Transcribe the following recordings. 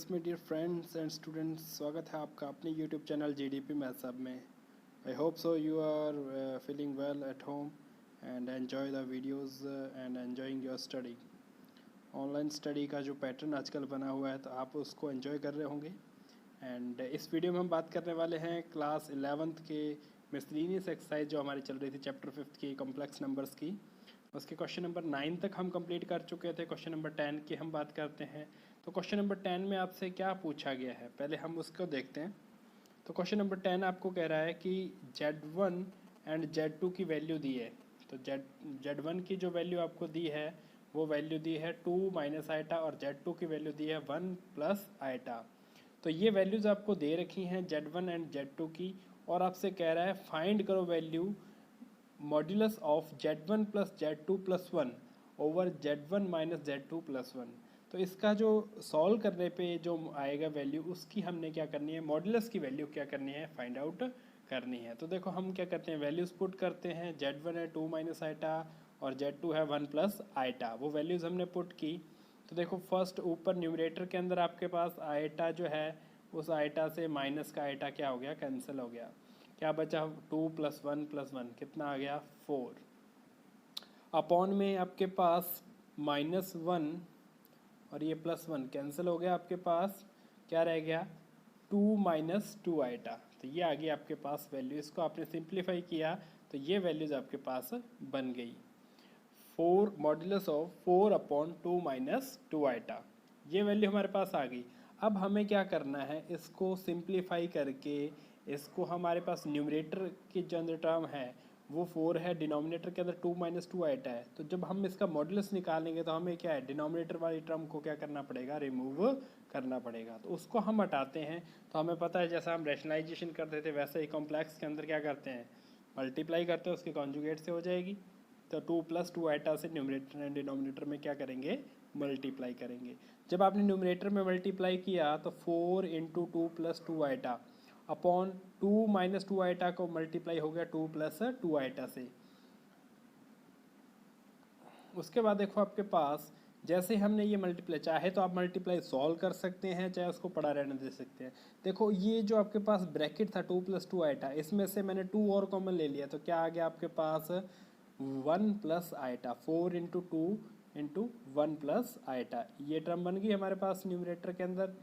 Yes my dear friends and students, स्वागत है आपका अपने YouTube channel GDP maths hub में। I hope so you are feeling well at home and enjoy the videos and enjoying your study. Online study का जो pattern आजकल बना हुआ है तो आप उसको एंजॉय कर रहे होंगे। एंड इस वीडियो में हम बात करने वाले हैं क्लास 11th के मिसलिनियस एक्सरसाइज जो हमारी चल रही थी चैप्टर 5 की कॉम्प्लेक्स नंबर्स की। उसके क्वेश्चन नंबर 9 तक हम कंप्लीट कर चुके थे। क्वेश्चन नंबर 10 की हम बात करते हैं। तो क्वेश्चन नंबर 10 में आपसे क्या पूछा गया है, पहले हम उसको देखते हैं। तो क्वेश्चन नंबर 10 आपको कह रहा है कि Z1 एंड Z2 की वैल्यू दी है। तो Z1 की जो वैल्यू आपको दी है वो वैल्यू दी है 2 माइनस आइटा और Z2 की वैल्यू दी है 1 प्लस आइटा। तो ये वैल्यूज़ आपको दे रखी हैं Z1 एंड Z2 की, और आपसे कह रहा है फाइंड करो value modulus of Z1 plus Z2 plus 1 over Z1 minus Z2 plus 1। तो इसका जो सॉल्व करने पे जो आएगा वैल्यू उसकी हमने क्या करनी है, मॉड्यूलस की वैल्यू क्या करनी है, फाइंड आउट करनी है। तो देखो हम क्या करते हैं, वैल्यूज़ पुट करते हैं। Z1 है 2 माइनस आइटा और Z2 है 1 प्लस आइटा। वो वैल्यूज़ हमने पुट की। तो देखो फर्स्ट ऊपर न्यूमरेटर के अंदर आपके पास आइटा जो है, उस आइटा से माइनस का आइटा क्या हो गया, कैंसिल हो गया। क्या बचा, 2 प्लस 1 कितना आ गया, 4। अपॉन में आपके पास -1 और ये +1 कैंसिल हो गया। आपके पास क्या रह गया, 2 माइनस 2 आइटा। तो ये आ गई आपके पास वैल्यू। इसको आपने सिंप्लीफाई किया तो ये वैल्यूज आपके पास बन गई 4 modulus of 4 upon 2 minus 2 iota. ये वैल्यू हमारे पास आ गई। अब हमें क्या करना है, इसको सिंप्लीफाई करके इसको हमारे पास न्यूमरेटर की जो अंदर टर्म है वो 4 है, डिनोमिनेटर के अंदर 2 माइनस 2 आइटा है। तो जब हम इसका मॉड्यूलस निकालेंगे तो हमें क्या है, डिनोमिनेटर वाली टर्म को क्या करना पड़ेगा, रिमूव करना पड़ेगा। तो उसको हम हटाते हैं। तो हमें पता है जैसा हम रैशनलाइजेशन करते थे वैसे ही कॉम्प्लेक्स के अंदर क्या करते हैं, मल्टीप्लाई करते हैं, उसके कॉन्जुगेट से हो जाएगी। तो 2 प्लस 2 आइटा से न्यूमरेटर एंड डिनोमिनेटर में क्या करेंगे, मल्टीप्लाई करेंगे। जब आपने न्यूमरेटर में मल्टीप्लाई किया तो 4 into 2 plus 2 iota upon 2 minus 2 iota को मल्टीप्लाई हो गया 2 प्लस 2 आइटा से। उसके बाद देखो आपके पास जैसे हमने ये मल्टीप्लाई, चाहे तो आप मल्टीप्लाई सॉल्व कर सकते हैं, चाहे उसको पड़ा रहने दे सकते हैं। देखो ये जो आपके पास ब्रैकेट था 2 प्लस 2 आइटा, इसमें से मैंने 2 और कॉमन ले लिया। तो क्या आ गया आपके पास, 1 plus iota, 4 into 2 into 1 plus iota. ये टर्म बन गई हमारे पास न्यूमरेटर के अंदर।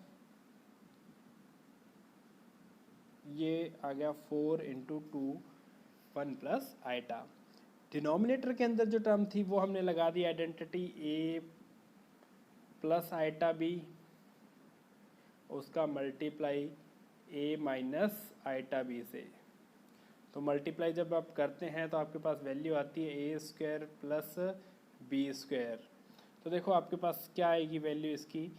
ये आ गया 4 इंटू 2 1 प्लस आइटा। डिनोमिनेटर के अंदर जो टर्म थी वो हमने लगा दी identity a plus iota b, उसका multiply a minus iota b से। तो मल्टीप्लाई जब आप करते हैं तो आपके पास वैल्यू आती है a square plus b square. तो देखो आपके पास क्या आएगी वैल्यू इसकी,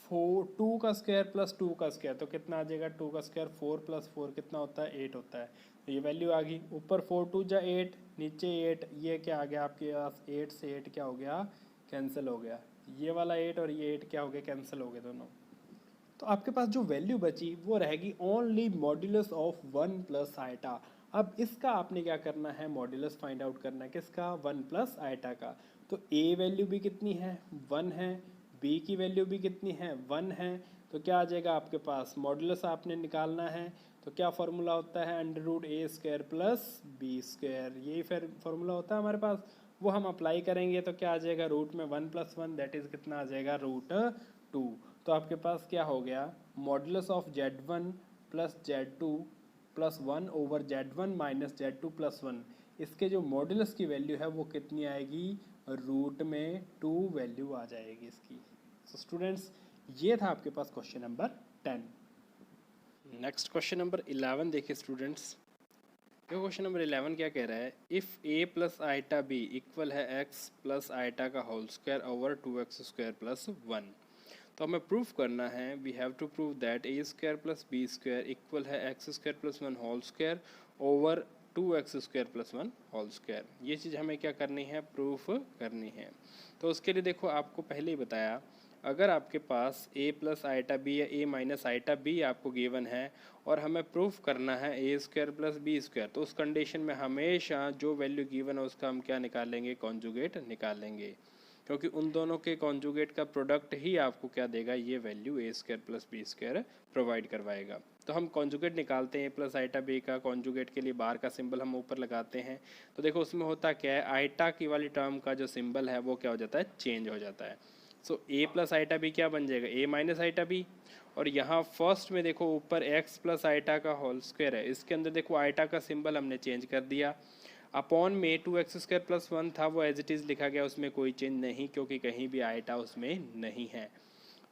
2 का स्क्वायर प्लस 2 का स्क्वायर। तो कितना आ जाएगा, 2 का स्क्वायर 4 प्लस 4 कितना होता है, 8 होता है। तो ये वैल्यू आ गई। ऊपर 4 2 जा 8, नीचे 8, ये क्या आ गया आपके पास, 8 से 8 क्या हो गया, कैंसिल हो गया। ये वाला 8 और ये 8 क्या हो गया, कैंसिल हो गए दोनों। तो आपके पास जो वैल्यू बची वो रहेगी only modulus of 1 plus iota. अब इसका आपने क्या करना है, मॉड्यूलस फाइंड आउट करना है, किसका, 1 प्लस आइटा का। तो a वैल्यू भी कितनी है, 1 है, b की वैल्यू भी कितनी है, 1 है। तो क्या आ जाएगा आपके पास, मॉड्यूलस आपने निकालना है। तो क्या फार्मूला होता है, अंडर रूट ए स्क्वायर प्लस बी स्क्वायर, यही फिर फार्मूला होता है हमारे पास। वो हम अप्लाई करेंगे तो क्या आ जाएगा, रूट में 1 प्लस 1 दैट इज कितना आ जाएगा, रूट 2। तो आपके पास क्या हो गया, modulus of Z1 plus Z2 plus 1 over Z1 minus Z2 plus 1। इसके जो मॉड्यूलस की वैल्यू है वो कितनी आएगी, रूट में 2 वैल्यू आ जाएगी इसकी। सो स्टूडेंट्स ये था आपके पास question number 10। Next question number 11 देखिए स्टूडेंट्स। क्वेश्चन नंबर 11 क्या कह रहा है, if a plus iota b equal है x प्लस आइटा का whole square over 2x square plus 1। तो हमें प्रूफ करना है, we have to prove that a square plus B square equal है x square plus 1 whole square over 2x square plus 1 whole square. ये चीज़ हमें क्या करनी है, प्रूफ करनी है। तो उसके लिए देखो आपको पहले ही बताया, अगर आपके पास a प्लस आइटा बी या a माइनस आइटा बी आपको गिवन है और हमें प्रूफ करना है a square plus B square, तो उस कंडीशन में हमेशा जो वैल्यू गिवन है उसका हम क्या निकालेंगे, कॉन्जुगेट निकालेंगे। क्योंकि उन दोनों के कॉन्जुगेट का प्रोडक्ट ही आपको क्या देगा, ये value a square plus B square provide करवाएगा। तो हम कॉन्जुगेट निकालते हैं, प्लस आइटा बी का कॉन्जुगेट के लिए बार का सिंबल हम ऊपर लगाते हैं। तो देखो उसमें होता क्या है, आइटा की वाली टर्म का जो सिंबल है वो क्या हो जाता है, चेंज हो जाता है। सो ए प्लस आइटा बी क्या बन जाएगा, ए माइनस आइटा बी। और यहाँ फर्स्ट में देखो ऊपर एक्स प्लस आइटा का होल स्क्वायर है, इसके अंदर देखो आइटा का सिंबल हमने चेंज कर दिया। अपॉन में 2x² प्लस 1 था, वो एज इट इज़ लिखा गया, उसमें कोई चेंज नहीं क्योंकि कहीं भी आइटा उसमें नहीं है।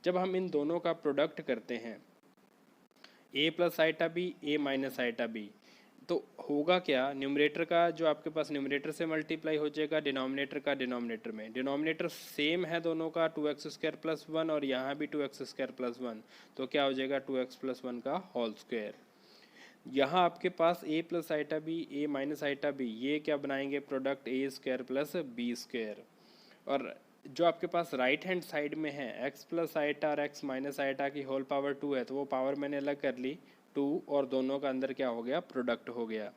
जब हम इन दोनों का प्रोडक्ट करते हैं a plus iota B A minus iota B, तो होगा क्या, न्यूमरेटर का जो आपके पास न्यूमरेटर से मल्टीप्लाई हो जाएगा डिनोमिनेटर का डिनोमिनेटर में। डिनोमिनेटर सेम है दोनों का 2x² प्लस 1 और यहाँ भी 2x² प्लस 1, तो क्या हो जाएगा 2x प्लस 1 का होल स्क्वायर। यहाँ आपके पास a plus iota B A minus iota B, ये क्या बनाएंगे, product A square plus B square. और जो आपके पास राइट हैंड साइड में है x प्लस आइटा और x माइनस आइटा की होल पावर 2 है, तो वो पावर मैंने अलग कर ली 2, और दोनों का अंदर क्या हो गया, प्रोडक्ट हो गया।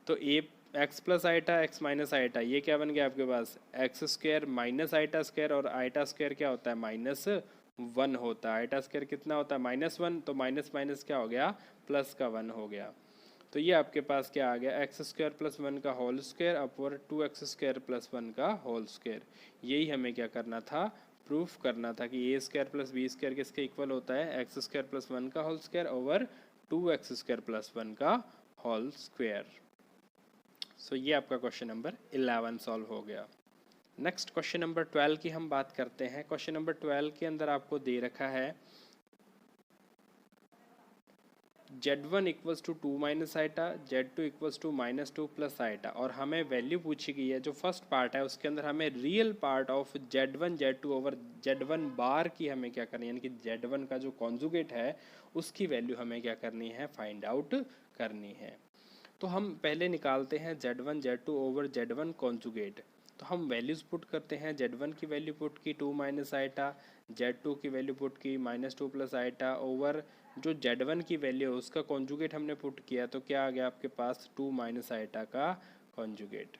तो a x plus iota x minus iota, ये क्या बन गया आपके पास, x square minus iota square, और आइटा स्क्वायर क्या होता है, -1 होता है। आइटा स्क्वायर कितना होता है, -1, तो माइनस माइनस क्या हो गया, प्लस का 1 हो गया। तो ये आपके पास क्या आ गया, एक्स स्क्वायर प्लस 1 का whole square upon 2x² plus 1 का होल स्क्वायर। यही हमें क्या करना था, प्रूफ करना था कि ए स्क्वायर प्लस बी स्क्वायर किसके इक्वल होता है, एक्स स्क्वायर प्लस 1 का whole square over 2x² plus 1 का होल स्क्वायर। सो ये आपका क्वेश्चन नंबर 11 सॉल्व हो गया। नेक्स्ट क्वेश्चन नंबर 12 की हम बात करते हैं। क्वेश्चन नंबर 12 के अंदर आपको दे रखा है z1 equals to 2 minus iota, z2 equals to -2 plus iota, और हमें वैल्यू पूछी गई है। जो फर्स्ट पार्ट है उसके अंदर हमें real part of z1 z2 over z1 बार की हमें क्या करनी है, यानी कि z1 का जो कॉन्जुगेट है उसकी वैल्यू हमें क्या करनी है, फाइंड आउट करनी है। तो हम पहले निकालते हैं z1 z2 over z1 conjugate. तो हम वैल्यूज़ पुट करते हैं, z1 की वैल्यू पुट की 2 माइनस आइटा, z2 की वैल्यू पुट की -2 प्लस आइटा, ओवर जो z1 की वैल्यू है उसका कॉन्जुगेट हमने पुट किया, तो क्या आ गया आपके पास 2 माइनस आइटा का कॉन्जुगेट।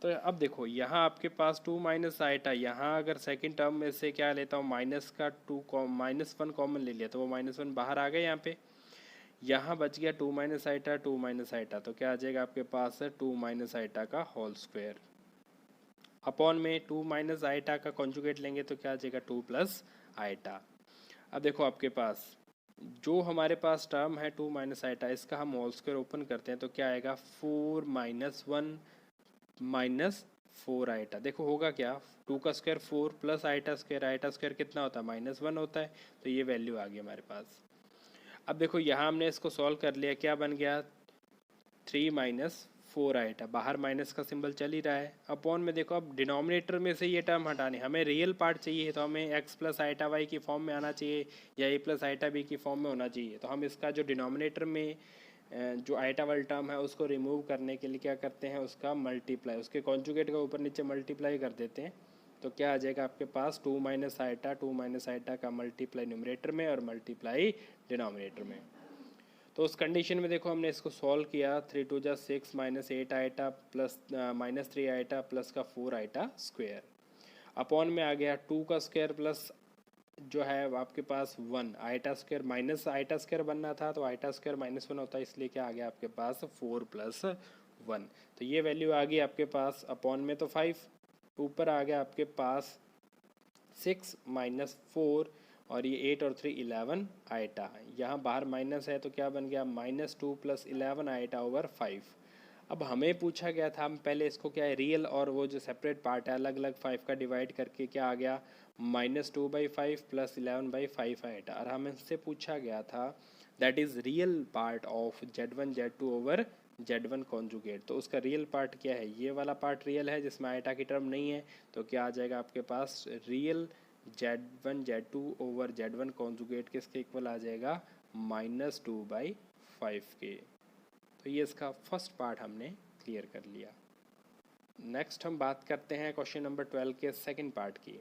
तो अब देखो यहाँ आपके पास 2 माइनस आइटा, यहाँ अगर सेकंड टर्म में से क्या लेता हूँ, माइनस का -1 कॉमन ले लिया, तो वो -1 बाहर आ गए यहाँ पे। यहाँ बच गया 2 माइनस आइटा 2 माइनस आइटा, तो क्या आ जाएगा आपके पास 2 माइनस आइटा का होल स्क्वायर अपॉन में 2 माइनस आइटा का कॉन्जुगेट लेंगे तो क्या आ जाएगा 2 प्लस आइटा। अब देखो आपके पास जो हमारे पास टर्म है 2 माइनस आइटा, इसका हम होल स्क्वायर ओपन करते हैं तो क्या आएगा 4 माइनस 1 माइनस 4 आइटा। देखो होगा क्या, 2 का स्क्वायर 4 प्लस आइटा स्क्वायर कितना होता है, -1 होता है, तो ये वैल्यू आ गई हमारे पास। अब देखो यहाँ हमने इसको सॉल्व कर लिया, क्या बन गया 3 माइनस 4 आइटा, बाहर माइनस का सिंबल चल ही रहा है। अपॉन में देखो अब डिनोमिनेटर में से ये टर्म हटाने, हमें रियल पार्ट चाहिए, तो हमें एक्स प्लस आइटा वाई की फॉर्म में आना चाहिए या ए प्लस आइटा बी की फॉर्म में होना चाहिए। तो हम इसका जो डिनोमिनेटर में जो आइटा वाला टर्म है उसको रिमूव करने के लिए क्या करते हैं, उसका मल्टीप्लाई, उसके कॉन्जुगेट का ऊपर नीचे मल्टीप्लाई कर देते हैं। तो क्या आ जाएगा आपके पास 2 माइनस आइटा का मल्टीप्लाई न्यूमरेटर में और मल्टीप्लाई डिनोमिनेटर में। तो उस कंडीशन में देखो हमने इसको सॉल्व किया, 3 2 जा 6 -8 आइटा प्लस -3 आइटा प्लस का 4 आइटा स्क्वायर, अपॉन में आ गया 2 का स्क्वायर प्लस जो है आपके पास 1 iota square, minus iota square बनना था तो आइटा स्क्वायर -1 होता है, इसलिए क्या आ गया आपके पास 4 प्लस 1। तो ये वैल्यू आ गई आपके पास, अपॉन में तो 5, ऊपर आ गया आपके पास 6 माइनस 4 और ये 8 और 3 11 आइटा, यहाँ बाहर माइनस है तो क्या बन गया -2 प्लस 11 आइटा ओवर 5। अब हमें पूछा गया था, हम पहले इसको क्या है रियल और वो जो सेपरेट पार्ट है अलग अलग 5 का डिवाइड करके क्या आ गया -2/5 प्लस 11/5 आइटा, और हमें इससे पूछा गया था that is real part of z1 z2 over z1 conjugate. तो उसका रियल पार्ट क्या है, ये वाला पार्ट रियल है जिसमें आइटा की टर्म नहीं है, तो क्या आ जाएगा आपके पास real z1 z2 over z1 conjugate किसके इक्वल आ जाएगा -2/5 के। तो ये इसका फर्स्ट पार्ट हमने क्लियर कर लिया। नेक्स्ट हम बात करते हैं क्वेश्चन नंबर 12 के सेकंड पार्ट की।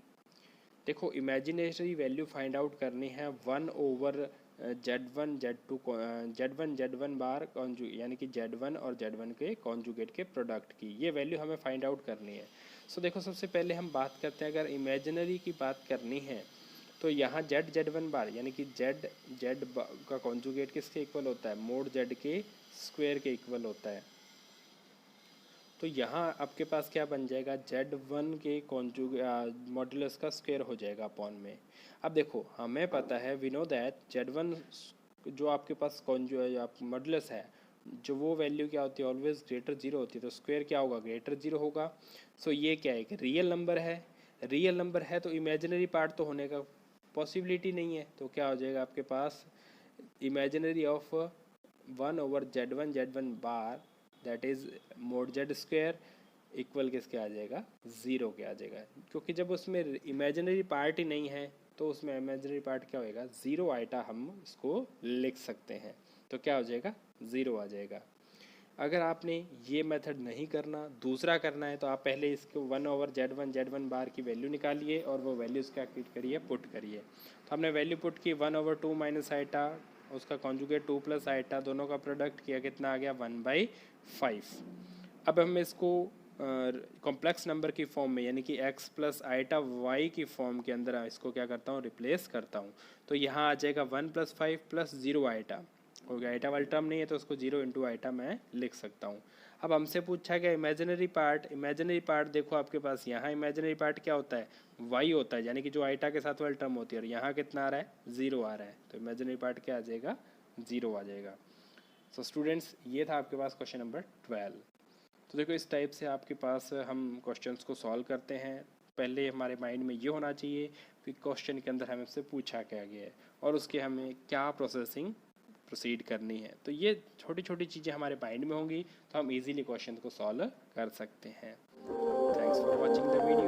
देखो इमेजिनरी वैल्यू फाइंड आउट करनी है 1 ओवर z1 बार यानी कि z1 और z1 के कॉन्जुगेट के प्रोडक्ट की, ये वैल्यू हमें फाइंड आउट करनी है। सो देखो, सबसे पहले हम बात करते हैं, अगर इमेजिनरी की बात करनी है तो यहाँ जेड जेड वन बार यानी कि जेड जेड का कॉन्जुगेट किसके इक्वल होता है, मोड जेड के स्क्वायर के इक्वल होता है। तो यहाँ आपके पास क्या बन जाएगा, जेड वन के मॉड्यूलस का स्क्वायर हो जाएगा अपॉन में। अब देखो हमें पता है, we know that Z one जो आपके पास मॉड्यूलस है, जो वो वैल्यू क्या होती है, ऑलवेज ग्रेटर जीरो होती है, तो स्क्वायर क्या होगा, ग्रेटर जीरो होगा। सो ये क्या है, कि रियल नंबर है, रियल नंबर है तो इमेजिनरी पार्ट तो होने का पॉसिबिलिटी नहीं है, तो क्या हो जाएगा आपके पास, imaginary of z one bar that is mod z square equal किसके आ जाएगा, ज़ीरो के आ जाएगा, क्योंकि जब उसमें इमेजिनरी पार्ट ही नहीं है तो उसमें इमेजिनरी पार्ट क्या होएगा, ज़ीरो आइटा हम इसको लिख सकते हैं, तो क्या हो जाएगा, ज़ीरो आ जाएगा। अगर आपने ये मेथड नहीं करना, दूसरा करना है, तो आप पहले इसको जेड वन बार की वैल्यू निकालिए और वो वैल्यूज़ क्या करिए, पुट करिए। तो हमने वैल्यू पुट की 1/2 माइनस आइटा, उसका कॉन्जुगेट 2 प्लस आइटा, दोनों का प्रोडक्ट किया, कितना आ गया, 1/5। अब हम इसको कॉम्प्लेक्स नंबर की फॉर्म में यानी कि x प्लस आइटा वाई की फॉर्म के अंदर इसको क्या करता हूँ, रिप्लेस करता हूँ। तो यहाँ आ जाएगा 1+5 प्लस 0 आइटा हो गया, आइटा वाला टर्म नहीं है तो उसको 0 इंटू आइटा मैं लिख सकता हूँ। अब हमसे पूछा गया इमेजिनरी पार्ट देखो आपके पास यहाँ इमेजिनरी पार्ट क्या होता है, y होता है, यानी कि जो आइटा के साथ वाली टर्म होती है, और यहाँ कितना आ रहा है, 0 आ रहा है, तो इमेजिनरी पार्ट क्या आ जाएगा, 0 आ जाएगा। सो स्टूडेंट्स, ये था आपके पास क्वेश्चन नंबर 12। तो देखो इस टाइप से आपके पास हम क्वेश्चंस को सॉल्व करते हैं। पहले हमारे माइंड में ये होना चाहिए कि क्वेश्चन के अंदर हमसे पूछा क्या गया है और उसके हमें क्या प्रोसीड करनी है। तो ये छोटी छोटी चीज़ें हमारे माइंड में होंगी तो हम इजीली क्वेश्चन को सॉल्व कर सकते हैं। Thanks for watching the video.